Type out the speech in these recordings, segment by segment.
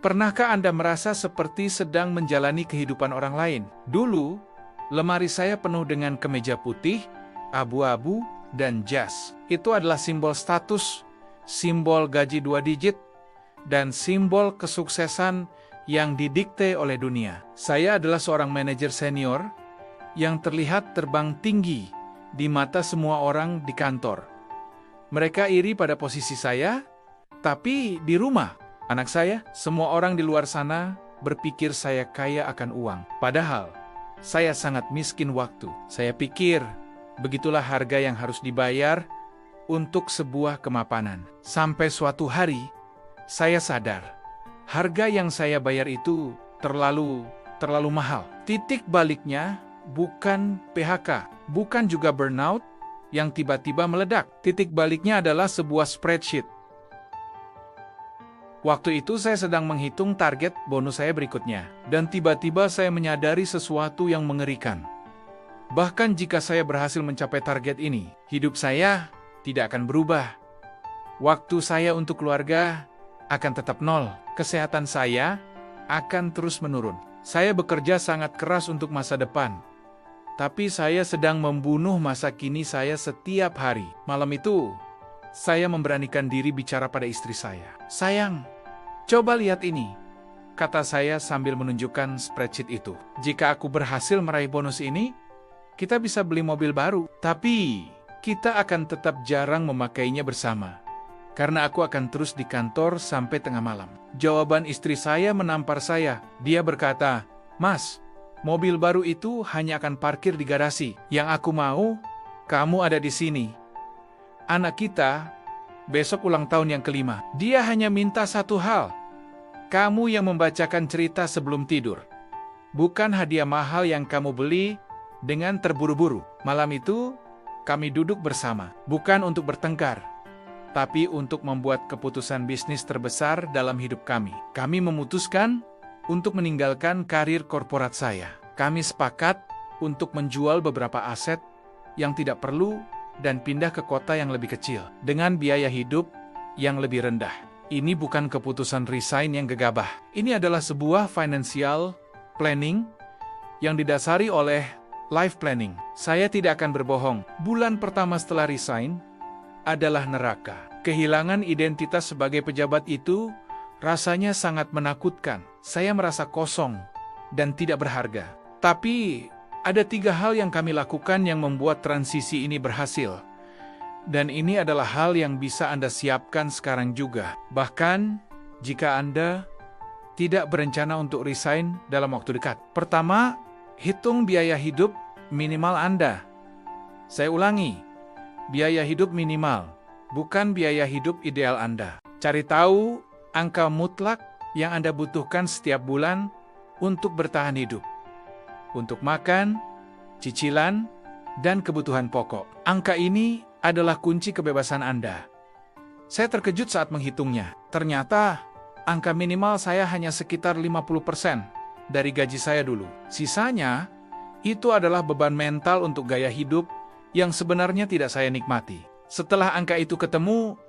Pernahkah Anda merasa seperti sedang menjalani kehidupan orang lain? Dulu, lemari saya penuh dengan kemeja putih, abu-abu, dan jas. Itu adalah simbol status, simbol gaji 2 digit, dan simbol kesuksesan yang didikte oleh dunia. Saya adalah seorang manajer senior yang terlihat terbang tinggi di mata semua orang di kantor. Mereka iri pada posisi saya, tapi di rumah, anak saya, semua orang di luar sana berpikir saya kaya akan uang. Padahal, saya sangat miskin waktu. Saya pikir, begitulah harga yang harus dibayar untuk sebuah kemapanan. Sampai suatu hari, saya sadar, harga yang saya bayar itu terlalu mahal. Titik baliknya bukan PHK, bukan juga burnout yang tiba-tiba meledak. Titik baliknya adalah sebuah spreadsheet. Waktu itu saya sedang menghitung target bonus saya berikutnya, dan tiba-tiba saya menyadari sesuatu yang mengerikan. Bahkan jika saya berhasil mencapai target ini, hidup saya tidak akan berubah. Waktu saya untuk keluarga akan tetap nol. Kesehatan saya akan terus menurun. Saya bekerja sangat keras untuk masa depan, tapi saya sedang membunuh masa kini saya setiap hari. Malam itu, saya memberanikan diri bicara pada istri saya. "Sayang, coba lihat ini," kata saya sambil menunjukkan spreadsheet itu. "Jika aku berhasil meraih bonus ini, kita bisa beli mobil baru. Tapi, kita akan tetap jarang memakainya bersama. Karena aku akan terus di kantor sampai tengah malam." Jawaban istri saya menampar saya. Dia berkata, "Mas, mobil baru itu hanya akan parkir di garasi. Yang aku mau, kamu ada di sini. Anak kita besok ulang tahun yang kelima. Dia hanya minta satu hal. Kamu yang membacakan cerita sebelum tidur. Bukan hadiah mahal yang kamu beli dengan terburu-buru." Malam itu, kami duduk bersama. Bukan untuk bertengkar, tapi untuk membuat keputusan bisnis terbesar dalam hidup kami. Kami memutuskan untuk meninggalkan karir korporat saya. Kami sepakat untuk menjual beberapa aset yang tidak perlu dan pindah ke kota yang lebih kecil dengan biaya hidup yang lebih rendah. Ini bukan keputusan resign yang gegabah. Ini adalah sebuah financial planning yang didasari oleh life planning. Saya tidak akan berbohong. Bulan pertama setelah resign adalah neraka. Kehilangan identitas sebagai pejabat itu rasanya sangat menakutkan. Saya merasa kosong dan tidak berharga. Tapi, ada 3 hal yang kami lakukan yang membuat transisi ini berhasil. Dan ini adalah hal yang bisa Anda siapkan sekarang juga. Bahkan, jika Anda tidak berencana untuk resign dalam waktu dekat. Pertama, hitung biaya hidup minimal Anda. Saya ulangi, biaya hidup minimal, bukan biaya hidup ideal Anda. Cari tahu angka mutlak yang Anda butuhkan setiap bulan untuk bertahan hidup. Untuk makan, cicilan, dan kebutuhan pokok. Angka ini adalah kunci kebebasan Anda. Saya terkejut saat menghitungnya. Ternyata, angka minimal saya hanya sekitar 50% dari gaji saya dulu. Sisanya, itu adalah beban mental untuk gaya hidup yang sebenarnya tidak saya nikmati. Setelah angka itu ketemu,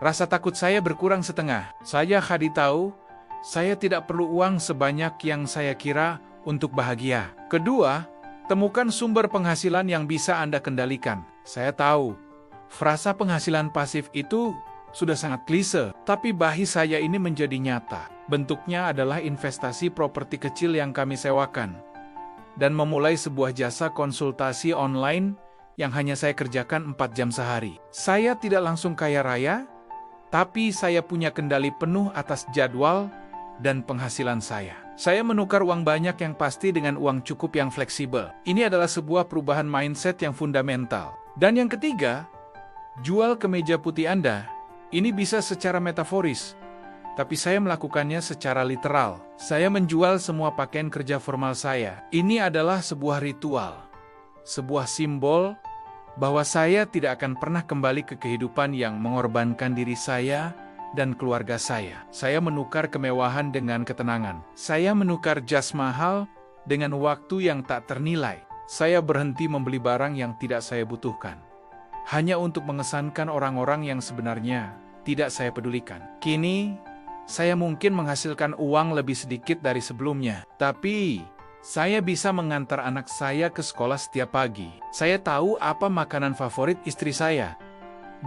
rasa takut saya berkurang setengah. Saya tahu, saya tidak perlu uang sebanyak yang saya kira untuk bahagia. Kedua, temukan sumber penghasilan yang bisa Anda kendalikan. Saya tahu, frasa penghasilan pasif itu sudah sangat klise, tapi bagi saya ini menjadi nyata. Bentuknya adalah investasi properti kecil yang kami sewakan, dan memulai sebuah jasa konsultasi online yang hanya saya kerjakan 4 jam sehari. Saya tidak langsung kaya raya, tapi saya punya kendali penuh atas jadwal dan penghasilan saya. Saya menukar uang banyak yang pasti dengan uang cukup yang fleksibel. Ini adalah sebuah perubahan mindset yang fundamental. Dan yang ketiga, jual kemeja putih Anda. Ini bisa secara metaforis, tapi saya melakukannya secara literal. Saya menjual semua pakaian kerja formal saya. Ini adalah sebuah ritual, sebuah simbol bahwa saya tidak akan pernah kembali ke kehidupan yang mengorbankan diri saya dan keluarga saya. Saya menukar kemewahan dengan ketenangan. Saya menukar jas mahal dengan waktu yang tak ternilai. Saya berhenti membeli barang yang tidak saya butuhkan, hanya untuk mengesankan orang-orang yang sebenarnya tidak saya pedulikan. Kini, saya mungkin menghasilkan uang lebih sedikit dari sebelumnya. Tapi, saya bisa mengantar anak saya ke sekolah setiap pagi. Saya tahu apa makanan favorit istri saya.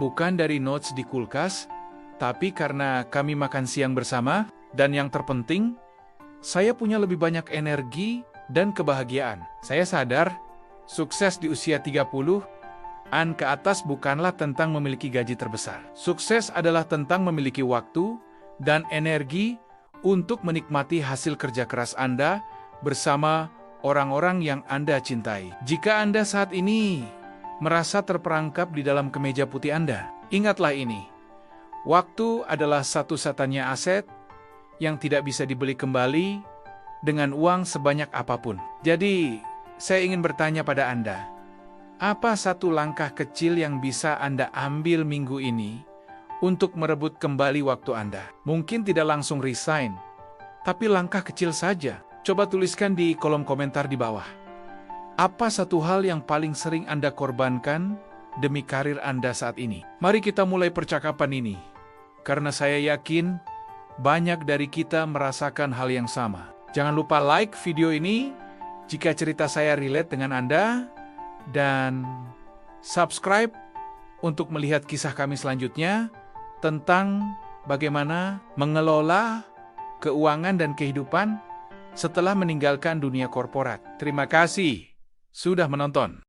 Bukan dari notes di kulkas, tapi karena kami makan siang bersama. Dan yang terpenting, saya punya lebih banyak energi dan kebahagiaan. Saya sadar, sukses di usia 30-an ke atas bukanlah tentang memiliki gaji terbesar. Sukses adalah tentang memiliki waktu dan energi untuk menikmati hasil kerja keras Anda bersama orang-orang yang Anda cintai. Jika Anda saat ini merasa terperangkap di dalam kemeja putih Anda, ingatlah ini. Waktu adalah satu-satunya aset yang tidak bisa dibeli kembali dengan uang sebanyak apapun. Jadi, saya ingin bertanya pada Anda, apa satu langkah kecil yang bisa Anda ambil minggu ini untuk merebut kembali waktu Anda? Mungkin tidak langsung resign, tapi langkah kecil saja. Coba tuliskan di kolom komentar di bawah. Apa satu hal yang paling sering Anda korbankan demi karir Anda saat ini? Mari kita mulai percakapan ini, karena saya yakin banyak dari kita merasakan hal yang sama. Jangan lupa like video ini jika cerita saya relate dengan Anda, dan subscribe untuk melihat kisah kami selanjutnya tentang bagaimana mengelola keuangan dan kehidupan setelah meninggalkan dunia korporat. Terima kasih sudah menonton.